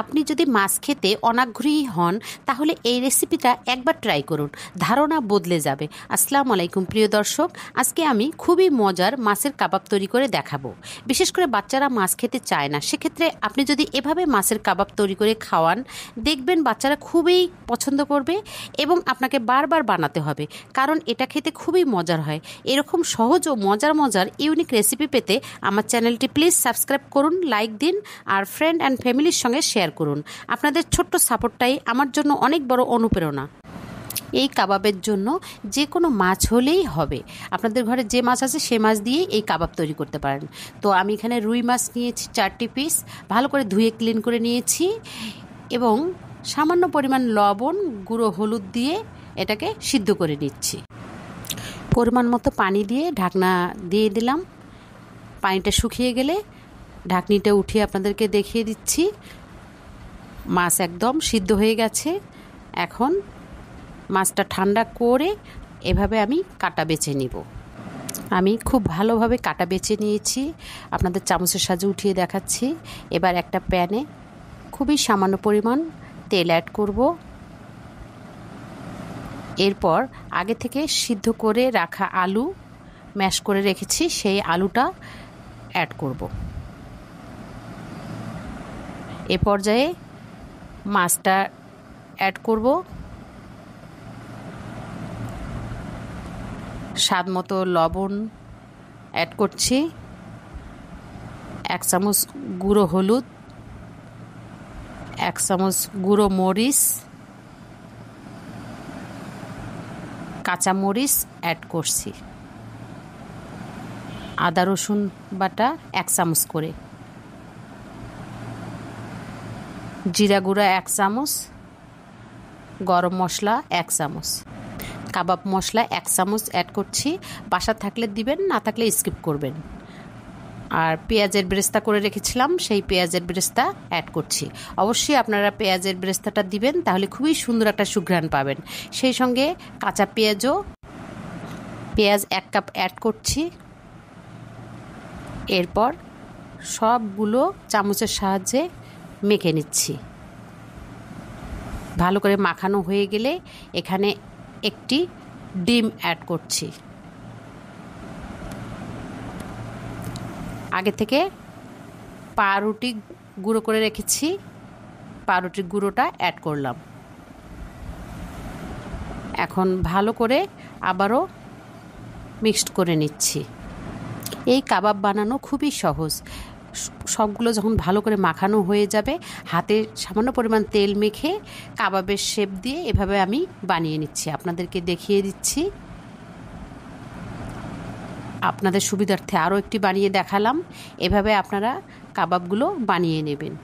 আপনি যদি মাছ খেতে অনাগ্রহী হন তাহলে এই রেসিপিটা একবার ট্রাই করুন, ধারণা বদলে যাবে। আসসালামু আলাইকুম প্রিয় দর্শক, আজকে আমি খুবই মজার মাছের কাবাব তৈরি করে দেখাবো। বিশেষ করে বাচ্চারা মাছ খেতে চায় না, সেক্ষেত্রে আপনি যদি এভাবে মাছের কাবাব তৈরি করে খাওয়ান, দেখবেন বাচ্চারা খুবই পছন্দ করবে এবং আপনাকে বারবার বানাতে হবে, কারণ এটা খেতে খুবই মজার হয়। এরকম সহজ ও মজার ইউনিক রেসিপি পেতে আমার চ্যানেলটি প্লিজ সাবস্ক্রাইব করুন, লাইক দিন আর ফ্রেন্ড অ্যান্ড ফ্যামিলির সঙ্গে শেয়ার করুন। আপনাদের ছোট্ট সাপোর্টটাই আমার জন্য অনেক বড় অনুপ্রেরণা। এই কাবাবের জন্য যে কোনো মাছ হলেই হবে, আপনাদের ঘরে যে মাছ আছে সে মাছ দিয়েই এই কাবাব তৈরি করতে পারেন। তো আমি এখানে রুই মাছ নিয়েছি 4টি পিস, ভালো করে ধুয়ে ক্লিন করে নিয়েছি এবং সামান্য পরিমাণ লবণ, গুঁড়ো হলুদ দিয়ে এটাকে সিদ্ধ করে নিচ্ছি। পরিমাণ মতো পানি দিয়ে ঢাকনা দিয়ে দিলাম। পানিটা শুকিয়ে গেলে ঢাকনিটা উঠিয়ে আপনাদেরকে দেখিয়ে দিচ্ছি। মাছ একদম সিদ্ধ হয়ে গেছে। এখন মাছটা ঠান্ডা করে এভাবে আমি কাটা বেছে নিব। আমি খুব ভালোভাবে কাটা বেছে নিয়েছি, আপনাদের চামচের সাহায্যে উঠিয়ে দেখাচ্ছি। এবার একটা প্যানে খুবই সামান্য পরিমাণ তেল অ্যাড করব। এরপর আগে থেকে সিদ্ধ করে রাখা আলু ম্যাশ করে রেখেছি, সেই আলুটা অ্যাড করব। এ পর্যায়ে মাছটা অ্যাড করব। স্বাদ মতো লবণ অ্যাড করছি, 1 চামচ গুঁড়ো হলুদ, 1 চামচ গুঁড়ো মরিচ, কাঁচা মরিচ অ্যাড করছি, আদা রসুন বাটা 1 চামচ করে, জিরা গুঁড়া 1 চামচ, গরম মশলা 1 চামচ, কাবাব মশলা 1 চামচ অ্যাড করছি। বাসা থাকলে দিবেন, না থাকলে স্কিপ করবেন। আর পেঁয়াজের বেরেস্তা করে রেখেছিলাম, সেই পেঁয়াজের বেরেস্তা অ্যাড করছি। অবশ্যই আপনারা পেঁয়াজের বেরেস্তাটা দিবেন, তাহলে খুবই সুন্দর একটা সুঘ্রাণ পাবেন। সেই সঙ্গে কাঁচা পেঁয়াজ 1 কাপ অ্যাড করছি। এরপর সবগুলো চামচের সাহায্যে মেখে নিচ্ছি। ভালো করে মাখানো হয়ে গেলে এখানে একটি ডিম অ্যাড করছি। আগে থেকে পাউরুটি গুঁড়ো করে রেখেছি, পাউরুটির গুঁড়োটা অ্যাড করলাম। এখন ভালো করে আবারও মিক্সড করে নিচ্ছি। এই কাবাব বানানো খুবই সহজ। সবগুলো যখন ভালো করে মাখানো হয়ে যাবে, হাতে সামান্য পরিমাণ তেল মেখে কাবাবের শেপ দিয়ে এভাবে আমি বানিয়ে নিচ্ছি, আপনাদেরকে দেখিয়ে দিচ্ছি। আপনাদের সুবিধার্থে আরও একটি বানিয়ে দেখালাম। এভাবে আপনারা কাবাবগুলো বানিয়ে নেবেন।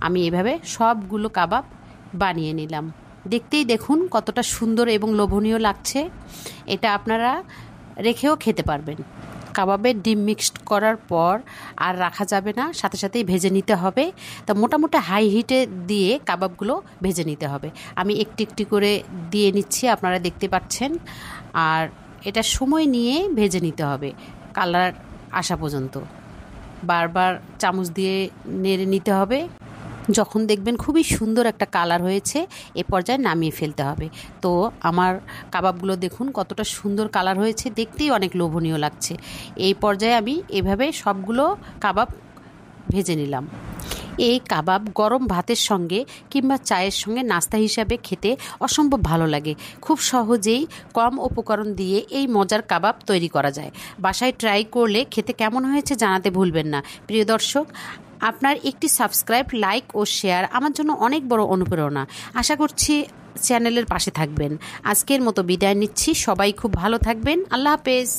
আমি এভাবে সবগুলো কাবাব বানিয়ে নিলাম। দেখতেই দেখুন কতটা সুন্দর এবং লোভনীয় লাগছে। এটা আপনারা রেখেও খেতে পারবেন। কাবাবের ডিম মিক্সড করার পর আর রাখা যাবে না, সাথে সাথেই ভেজে নিতে হবে। তা মোটামুটি হাই হিটে দিয়ে কাবাবগুলো ভেজে নিতে হবে। আমি একটি একটি করে দিয়ে নিচ্ছি, আপনারা দেখতে পাচ্ছেন। আর এটা সময় নিয়ে ভেজে নিতে হবে, কালার আসা পর্যন্ত বারবার চামচ দিয়ে নেড়ে নিতে হবে। যখন দেখবেন খুবই সুন্দর একটা কালার হয়েছে, এ পর্যায়ে নামিয়ে ফেলতে হবে। তো আমার কাবাবগুলো দেখুন কতটা সুন্দর কালার হয়েছে, দেখতেই অনেক লোভনীয় লাগছে। এই পর্যায়ে আমি এভাবে সবগুলো কাবাব ভেজে নিলাম। এই কাবাব গরম ভাতের সঙ্গে কিংবা চায়ের সঙ্গে নাস্তা হিসাবে খেতে অসম্ভব ভালো লাগে। খুব সহজেই কম উপকরণ দিয়ে এই মজার কাবাব তৈরি করা যায়। বাসায় ট্রাই করলে খেতে কেমন হয়েছে জানাতে ভুলবেন না। প্রিয় দর্শক, আপনার একটি সাবস্ক্রাইব, লাইক ও শেয়ার আমার জন্য অনেক বড় অনুপ্রেরণা। আশা করছি চ্যানেলের পাশে থাকবেন। আজকের মতো বিদায় নিচ্ছি, সবাই খুব ভালো থাকবেন। আল্লাহ হাফেজ।